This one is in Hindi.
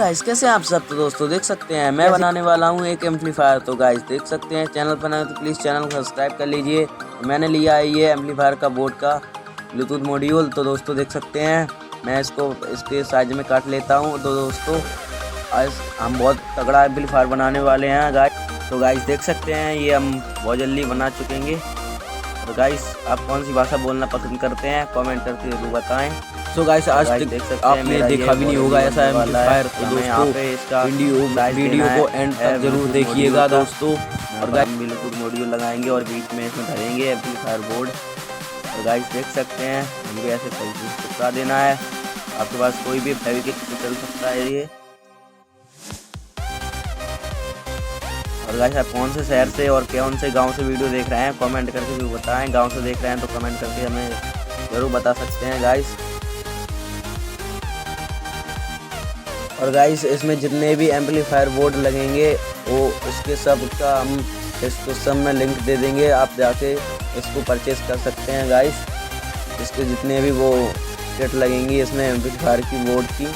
गाइस कैसे हैं आप सब। तो दोस्तों देख सकते हैं मैं बनाने वाला हूं एक एम्पलीफायर। तो गाइस देख सकते हैं चैनल पर नए तो प्लीज़ चैनल को सब्सक्राइब कर लीजिए। मैंने लिया है ये एम्पलीफायर का बोर्ड का ब्लूटूथ मॉड्यूल। तो दोस्तों देख सकते हैं मैं इसको इसके साइज में काट लेता हूं। तो दोस्तों आज हम बहुत तगड़ा एम्पलीफायर बनाने वाले हैं गाइस। तो गाइस देख सकते हैं ये हम बहुत जल्दी बना चुकेंगे। तो गाइस आप कौन सी भाषा बोलना पसंद करते हैं कमेंट करके जरूर बताएं। तो गाइस आज देख सकते हैं आपने देखा भी नहीं होगा ऐसा एम्पलीफायर। तो दोस्तों इसका वीडियो को एंड तक जरूर देखिएगा दोस्तों। और गाइस ब्लूटूथ मॉड्यूल लगाएंगे और बीच में इसमें धरेंगे एम्पलीफायर बोर्ड। और गाइस देख सकते हैं हमको ऐसे चिपका देना है। आपके पास कोई भी फेविक्विक चल सकता है ये। और गाइस आप कौन से शहर से और कौन से गांव से वीडियो देख रहे हैं कमेंट करके जरूर बताएं। गांव से देख रहे हैं तो कमेंट करके हमें ज़रूर बता सकते हैं गाइस। और गाइस इसमें जितने भी एम्पलीफायर बोर्ड लगेंगे वो इसके सब का हम इसको सब में लिंक दे देंगे। आप जाके इसको परचेज कर सकते हैं गाइस। इसके जितने भी वो किट लगेंगी इसमें एम्पलीफायर की बोर्ड की